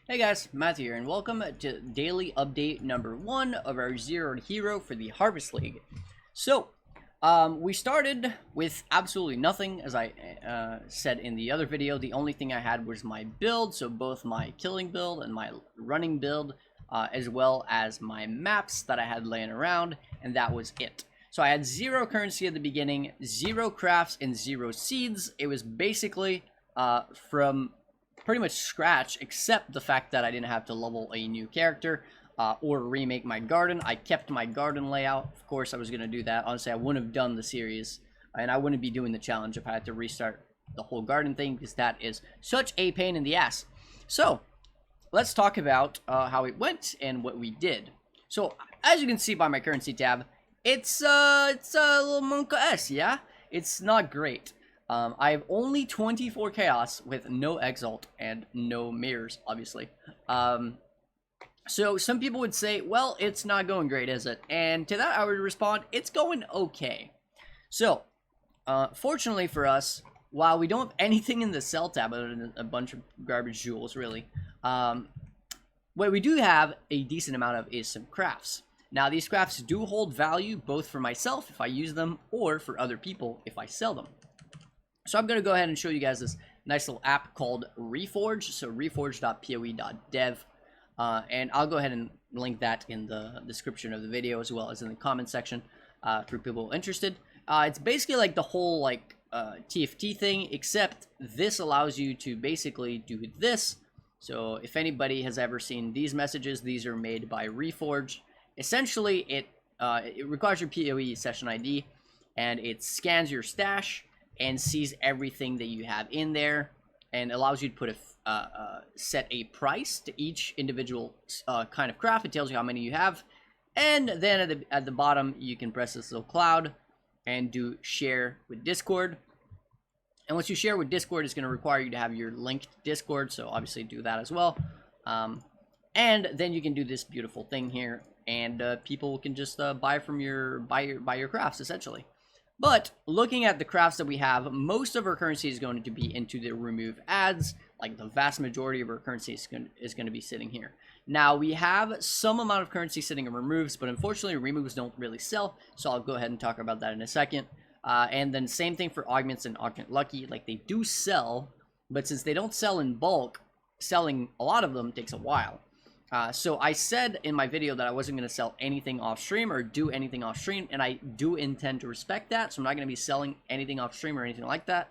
Hey guys, Matthew here, and welcome to daily update number 1 of our Zeroed Hero for the Harvest League. So, we started with absolutely nothing, as I said in the other video. The only thing I had was my build, so both my killing build and my running build, as well as my maps that I had laying around, and that was it. So I had 0 currency at the beginning, 0 crafts, and 0 seeds. It was basically from pretty much scratch, except the fact that I didn't have to level a new character or remake my garden. I kept my garden layout. Of course, I was going to do that. Honestly, I wouldn't have done the series, and I wouldn't be doing the challenge if I had to restart the whole garden thing, because that is such a pain in the ass. So, let's talk about how it went and what we did. So, as you can see by my currency tab, it's a little monka-esque, yeah? It's not great. I have only 24 chaos with no exalt and no mirrors, obviously. So some people would say, well, it's not going great, is it? And to that I would respond, it's going okay. So, fortunately for us, while we don't have anything in the sell tab other than a bunch of garbage jewels, really, what we do have a decent amount of is some crafts. Now, these crafts do hold value both for myself if I use them, or for other people if I sell them. So I'm going to go ahead and show you guys this nice little app called Reforge, so reforge.poe.dev, and I'll go ahead and link that in the description of the video as well as in the comment section for people interested. It's basically like the whole TFT thing, except this allows you to basically do this. So if anybody has ever seen these messages, these are made by Reforge. Essentially, it requires your PoE session ID, and it scans your stash and sees everything that you have in there, and allows you to put set a price to each individual kind of craft. It tells you how many you have, and then at the bottom you can press this little cloud and do share with Discord. And once you share with Discord, it's going to require you to have your linked Discord, so obviously do that as well. And then you can do this beautiful thing here, and people can just buy your crafts essentially. But looking at the crafts that we have, most of our currency is going to be into the remove ads. Like the vast majority of our currency is going to be sitting here. Now, we have some amount of currency sitting in removes, but unfortunately removes don't really sell, so I'll go ahead and talk about that in a second. And then same thing for augments and augment lucky. Like, they do sell, but since they don't sell in bulk, selling a lot of them takes a while. So I said in my video that I wasn't going to sell anything off stream or do anything off stream, and I do intend to respect that, so I'm not going to be selling anything off stream or anything like that,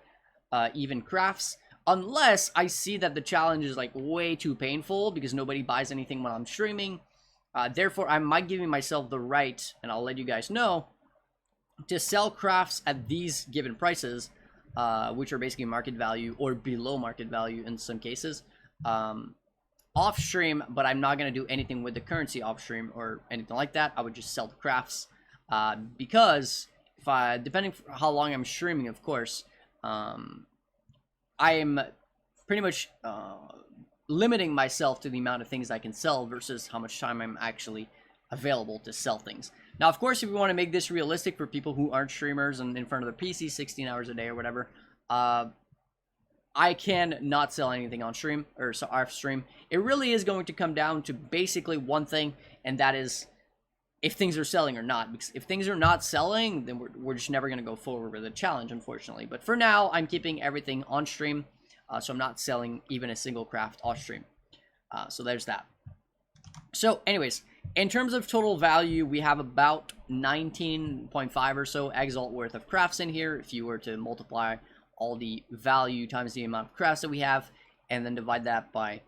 even crafts, unless I see that the challenge is like way too painful because nobody buys anything when I'm streaming. Therefore, I might give myself the right, and I'll let you guys know, to sell crafts at these given prices, which are basically market value or below market value in some cases. Off stream, but I'm not going to do anything with the currency off stream or anything like that. I would just sell the crafts, because if depending how long I'm streaming, of course, I am pretty much limiting myself to the amount of things I can sell versus how much time I'm actually available to sell things. Now, of course, if we want to make this realistic for people who aren't streamers and in front of their PC 16 hours a day or whatever, I can not sell anything on stream or off stream. It really is going to come down to basically one thing, and that is if things are selling or not. Because if things are not selling, then we're just never going to go forward with the challenge, unfortunately. But for now, I'm keeping everything on stream, so I'm not selling even a single craft off stream. So there's that. So anyways, in terms of total value, we have about 19.5 or so exalt worth of crafts in here. If you were to multiply all the value times the amount of crafts that we have, and then divide that by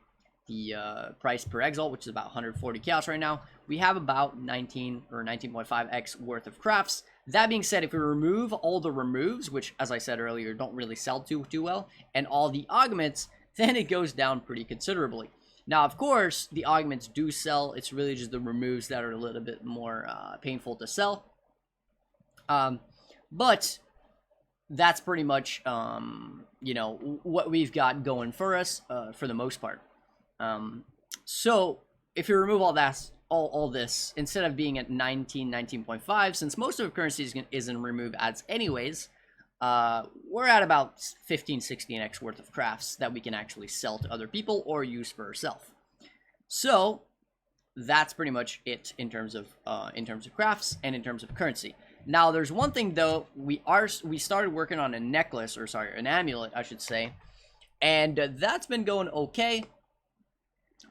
the price per exalt, which is about 140 chaos right now, we have about 19 or 19.5x worth of crafts. That being said, if we remove all the removes, which, as I said earlier, don't really sell too well, and all the augments, then it goes down pretty considerably. Now, of course, the augments do sell. It's really just the removes that are a little bit more painful to sell. But that's pretty much, you know, what we've got going for us for the most part. So if you remove all that, all this, instead of being at 19.5, since most of the currency is in remove ads anyways, we're at about 15-16x worth of crafts that we can actually sell to other people or use for ourselves. So that's pretty much it in terms of crafts and in terms of currency. Now, there's one thing though. We started working on a necklace, or sorry, an amulet, I should say, and that's been going okay.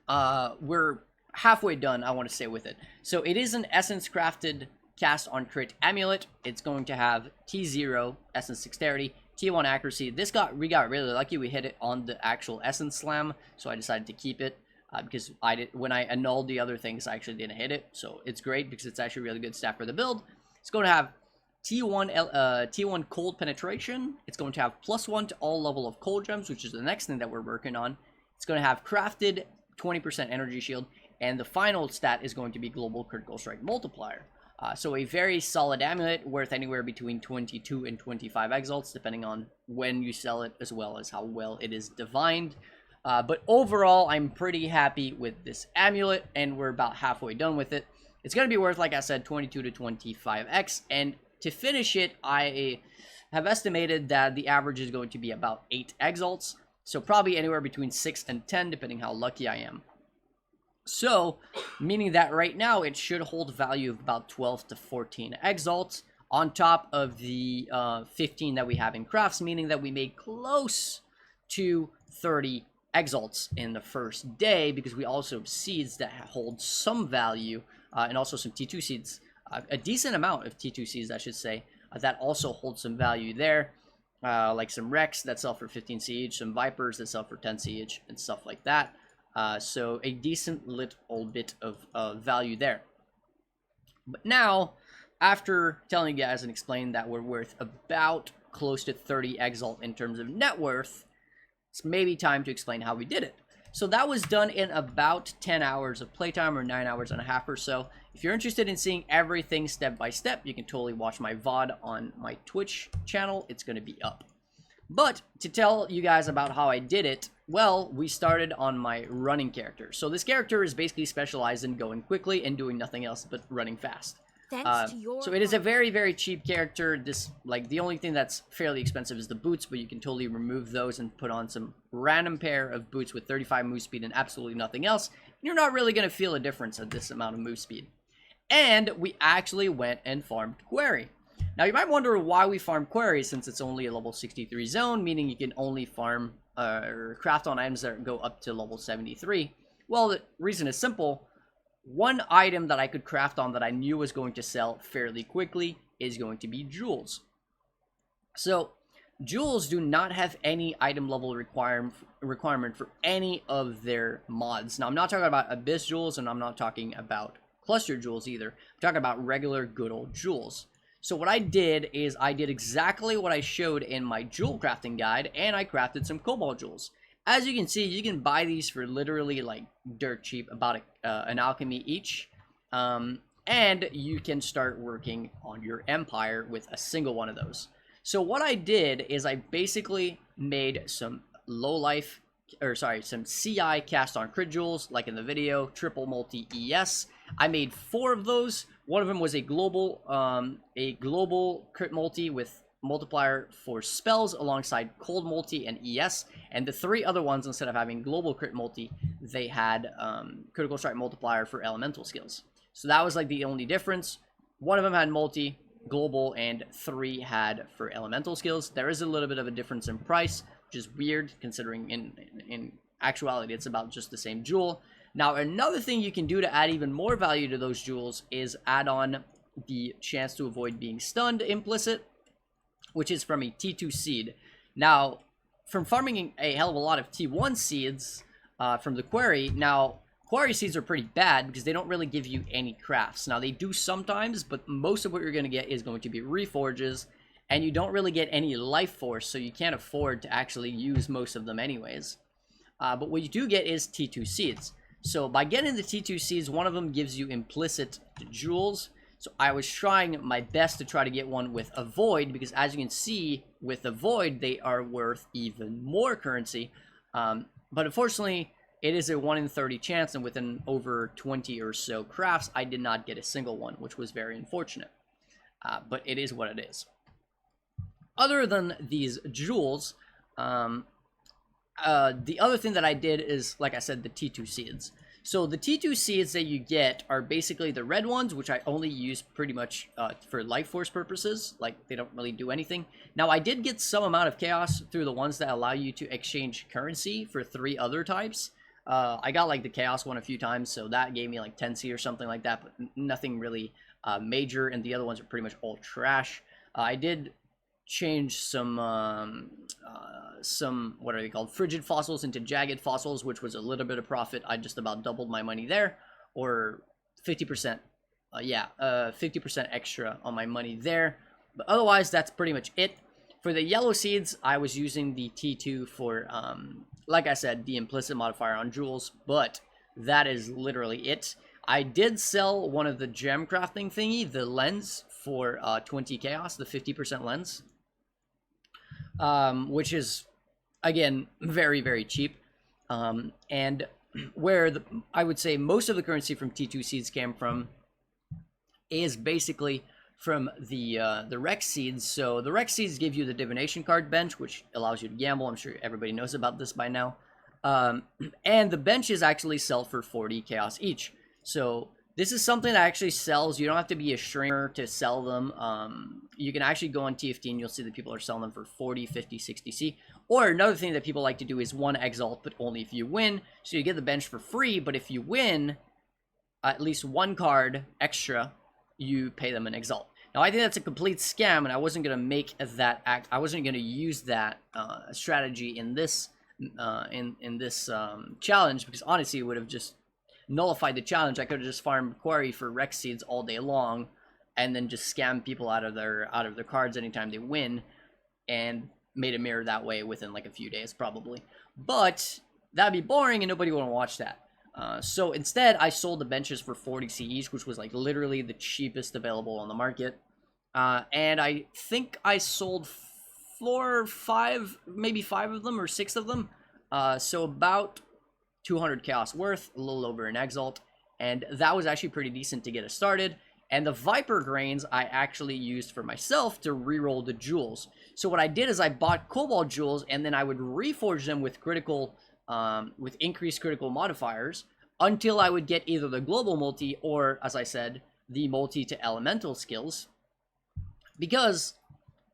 We're halfway done, I want to say, with it. So it is an essence crafted cast on crit amulet. It's going to have T0 essence dexterity, T1 accuracy. We got really lucky. We hit it on the actual essence slam, so I decided to keep it. Because when I annulled the other things, I actually didn't hit it. So it's great because it's actually a really good stat for the build. It's going to have T1 cold penetration. It's going to have +1 to all level of cold gems, which is the next thing that we're working on. It's going to have crafted 20% energy shield. And the final stat is going to be global critical strike multiplier. So a very solid amulet worth anywhere between 22 and 25 exalts, depending on when you sell it, as well as how well it is divined. But overall, I'm pretty happy with this amulet, and we're about halfway done with it. It's going to be worth, like I said, 22 to 25x, and to finish it, I have estimated that the average is going to be about 8 exalts, so probably anywhere between 6 and 10, depending how lucky I am. So, meaning that right now, it should hold value of about 12 to 14 exalts, on top of the 15 that we have in crafts, meaning that we made close to 30 exalts in the first day, because we also have seeds that hold some value, and also some T2 seeds, a decent amount of T2 seeds, I should say, that also hold some value there, like some Rex that sell for 15 CH, some Vipers that sell for 10 CH, and stuff like that. So a decent little bit of value there. But now, after telling you guys and explaining that we're worth about close to 30 exalt in terms of net worth, it's maybe time to explain how we did it. So that was done in about 10 hours of playtime, or 9 hours and a half or so. If you're interested in seeing everything step by step, you can totally watch my VOD on my Twitch channel. It's going to be up. But to tell you guys about how I did it, well, we started on my running character. So this character is basically specialized in going quickly and doing nothing else but running fast. So it is a very, very cheap character. The only thing that's fairly expensive is the boots, but you can totally remove those and put on some random pair of boots with 35 move speed and absolutely nothing else. You're not really going to feel a difference at this amount of move speed. And we actually went and farmed Quarry. Now, you might wonder why we farm Quarry, since it's only a level 63 zone, meaning you can only farm or craft on items that go up to level 73. Well, the reason is simple. One item that I could craft on that I knew was going to sell fairly quickly is going to be jewels. So, jewels do not have any item level requirement for any of their mods. Now, I'm not talking about Abyss jewels, and I'm not talking about cluster jewels either. I'm talking about regular good old jewels. So what I did is I did exactly what I showed in my jewel crafting guide, and I crafted some cobalt jewels. As you can see, you can buy these for literally like dirt cheap, about an alchemy each. And you can start working on your empire with a single one of those. So what I did is I basically made some some CI cast on crit jewels, like in the video, triple multi ES. I made 4 of those. One of them was a global crit multi with multiplier for spells alongside cold multi and ES, and the 3 other ones, instead of having global crit multi, they had critical strike multiplier for elemental skills. So that was like the only difference. One of them had multi, global, and 3 had for elemental skills. There is a little bit of a difference in price, which is weird considering in actuality it's about just the same jewel. Now, another thing you can do to add even more value to those jewels is add on the chance to avoid being stunned implicit, which is from a T2 seed. Now, from farming a hell of a lot of T1 seeds from the quarry, now, quarry seeds are pretty bad because they don't really give you any crafts. Now, they do sometimes, but most of what you're going to get is going to be reforges, and you don't really get any life force, so you can't afford to actually use most of them anyways. But what you do get is T2 seeds. So by getting the T2 seeds, one of them gives you implicit jewels. So I was trying my best to try to get one with a void, because as you can see, with a void, they are worth even more currency. But unfortunately, it is a 1 in 30 chance, and within over 20 or so crafts, I did not get a single one, which was very unfortunate. But it is what it is. Other than these jewels, the other thing that I did is, like I said, the T2 seeds. So the T2 seeds that you get are basically the red ones, which I only use pretty much for life force purposes. Like, they don't really do anything. Now, I did get some amount of chaos through the ones that allow you to exchange currency for 3 other types. I got like the chaos one a few times, so that gave me like 10C or something like that, but nothing really major, and the other ones are pretty much all trash. I did change some what are they called, frigid fossils into jagged fossils, which was a little bit of profit. I just about doubled my money there, or 50%. 50% extra on my money there. But otherwise, that's pretty much it. For the yellow seeds, I was using the T2 for, like I said, the implicit modifier on jewels, but that is literally it. I did sell one of the gem crafting thingy, the lens, for 20 chaos, the 50% lens, which is, again, very, very cheap. And where I would say most of the currency from T2 seeds came from is basically from the Rex seeds. So the Rex seeds give you the divination card bench, which allows you to gamble. I'm sure everybody knows about this by now. And the benches actually sell for 40 chaos each. So this is something that actually sells. You don't have to be a streamer to sell them. You can actually go on TFT and you'll see that people are selling them for 40, 50, 60C. Or another thing that people like to do is 1 exalt, but only if you win. So you get the bench for free, but if you win at least 1 card extra, you pay them an exalt. Now, I think that's a complete scam, and I wasn't going to make that act. I wasn't going to use that strategy in this challenge, because honestly, it would have just nullified the challenge. I could have just farmed quarry for Rex seeds all day long, and then just scam people out of their cards anytime they win, and made a mirror that way within like a few days probably. But that'd be boring, and nobody would want to watch that. So instead, I sold the benches for 40C each, which was like literally the cheapest available on the market. And I think I sold 4 or 5, maybe 5 of them or 6 of them. So about 200 chaos worth, a little over an exalt. And that was actually pretty decent to get us started. And the Viper grains I actually used for myself to reroll the jewels. So what I did is I bought Cobalt jewels, and then I would reforge them with critical, with increased critical modifiers until I would get either the global multi or, as I said, the multi to elemental skills. Because,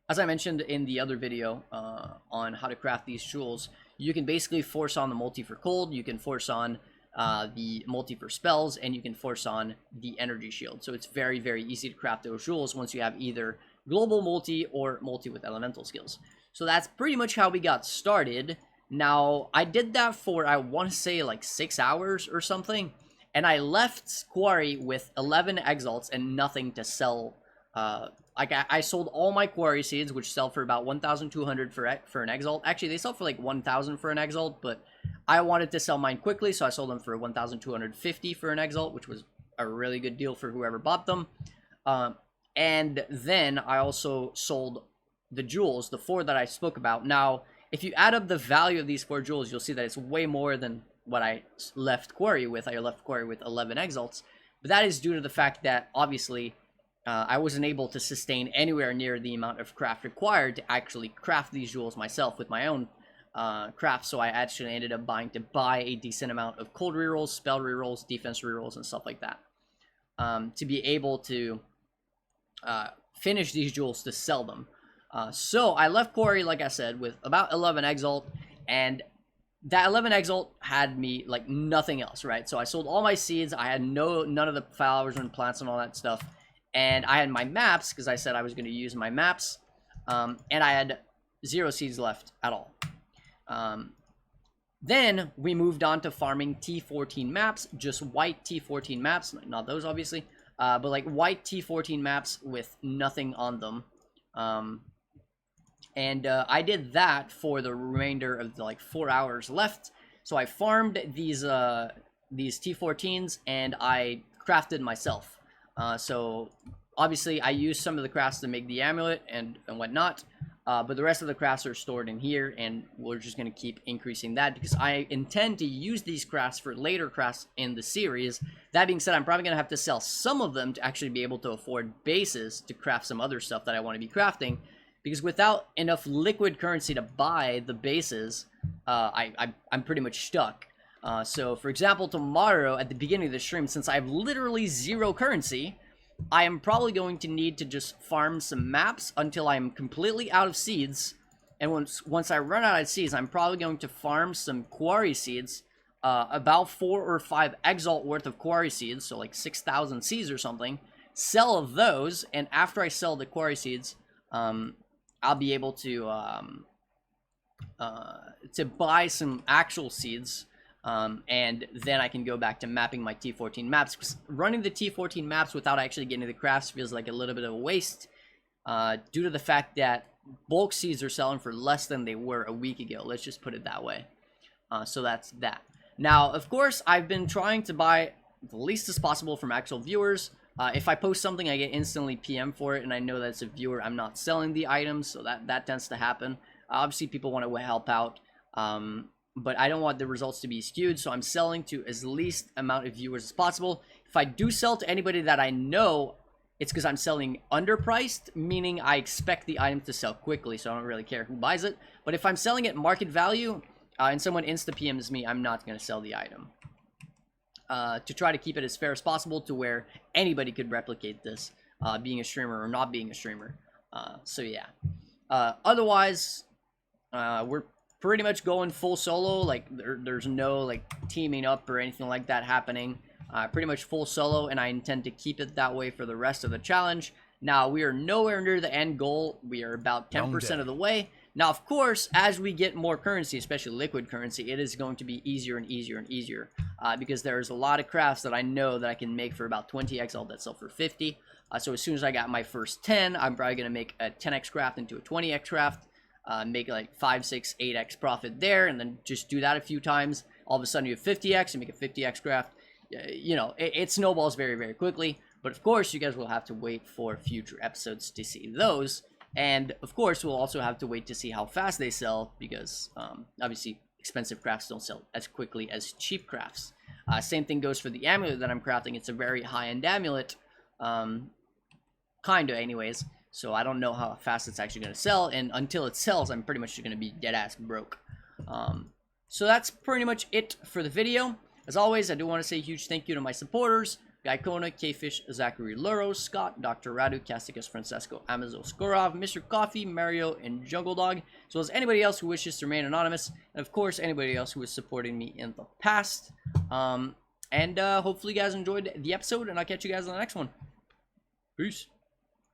as I mentioned in the other video on how to craft these jewels, you can basically force on the multi for cold, you can force on the multi for spells, and you can force on the energy shield. So it's very, very easy to craft those jewels once you have either global multi or multi with elemental skills. So that's pretty much how we got started. Now, I did that for, I want to say, like 6 hours or something, and I left Quarry with 11 exalts and nothing to sell. I sold all my Quarry seeds, which sell for about 1,200 for an exalt. Actually, they sell for like 1,000 for an exalt, but I wanted to sell mine quickly, so I sold them for 1,250 for an exalt, which was a really good deal for whoever bought them. And then I also sold the jewels, the 4 that I spoke about. Now, if you add up the value of these 4 jewels, you'll see that it's way more than what I left Quarry with. I left Quarry with 11 exalts. But that is due to the fact that, obviously, I wasn't able to sustain anywhere near the amount of craft required to actually craft these jewels myself with my own craft. So I actually ended up buying to buy a decent amount of cold rerolls, spell rerolls, defense rerolls, and stuff like that to be able to finish these jewels to sell them. So I left Quarry, like I said, with about 11 exalt, and that 11 exalt had me like nothing else, right? So I sold all my seeds. I had none of the flowers and plants and all that stuff, and I had my maps because I said I was going to use my maps, and I had 0 seeds left at all. Then we moved on to farming T14 maps, just white T14 maps, not those obviously, but like white T14 maps with nothing on them. And I did that for the remainder of the like 4 hours left. So I farmed these T14s and I crafted myself. So obviously I used some of the crafts to make the amulet and whatnot. But the rest of the crafts are stored in here, and we're just going to keep increasing that because I intend to use these crafts for later crafts in the series. That being said, I'm probably going to have to sell some of them to actually be able to afford bases to craft some other stuff that I want to be crafting. Because without enough liquid currency to buy the bases, I'm pretty much stuck. So, for example, tomorrow at the beginning of the stream, since I have literally 0 currency, I am probably going to need to just farm some maps until I'm completely out of seeds. And once I run out of seeds, I'm probably going to farm some quarry seeds, about 4 or 5 exalt worth of quarry seeds, so like 6,000 seeds or something. Sell those, and after I sell the quarry seeds, I'll be able to buy some actual seeds, and then I can go back to mapping my T14 maps. 'Cause running the T14 maps without actually getting the crafts feels like a little bit of a waste, due to the fact that bulk seeds are selling for less than they were a week ago. Let's just put it that way. So that's that. Now, of course, I've been trying to buy the least as possible from actual viewers. If I post something, I get instantly PM for it, and I know that as a viewer, I'm not selling the items, so that tends to happen. Obviously, people want to help out, but I don't want the results to be skewed, so I'm selling to as least amount of viewers as possible. If I do sell to anybody that I know, it's because I'm selling underpriced, meaning I expect the item to sell quickly, so I don't really care who buys it. But if I'm selling at market value, and someone insta-PMs me, I'm not going to sell the item. To try to keep it as fair as possible to where anybody could replicate this, being a streamer or not being a streamer. So yeah. Otherwise, we're pretty much going full solo. Like, there's no, like, teaming up or anything like that happening. Pretty much full solo, and I intend to keep it that way for the rest of the challenge. Now, we are nowhere near the end goal. We are about 10% of the way. Now, of course, as we get more currency, especially liquid currency, it is going to be easier and easier and easier, because there's a lot of crafts that I know that I can make for about 20 exalt that sell for 50. So as soon as I got my first 10, I'm probably going to make a 10x craft into a 20x craft, make like 5, 6, 8x profit there, and then just do that a few times. All of a sudden, you have 50x and make a 50x craft. You know, it snowballs very, very quickly. But of course, you guys will have to wait for future episodes to see those. And of course, we'll also have to wait to see how fast they sell, because obviously expensive crafts don't sell as quickly as cheap crafts. Same thing goes for the amulet that I'm crafting. It's a very high-end amulet, kinda anyways. So I don't know how fast it's actually going to sell, and until it sells, I'm pretty much going to be dead-ass broke. So that's pretty much it for the video. As always, I do want to say a huge thank you to my supporters: Gaikona, Kfish, Zachary Luros, Scott, Dr. Radu, Casticus, Francesco, Amazo, Skorov, Mr. Coffee, Mario, and Jungle Dog, as well as anybody else who wishes to remain anonymous, and of course, anybody else who is supporting me in the past. Hopefully you guys enjoyed the episode, and I'll catch you guys on the next one. Peace.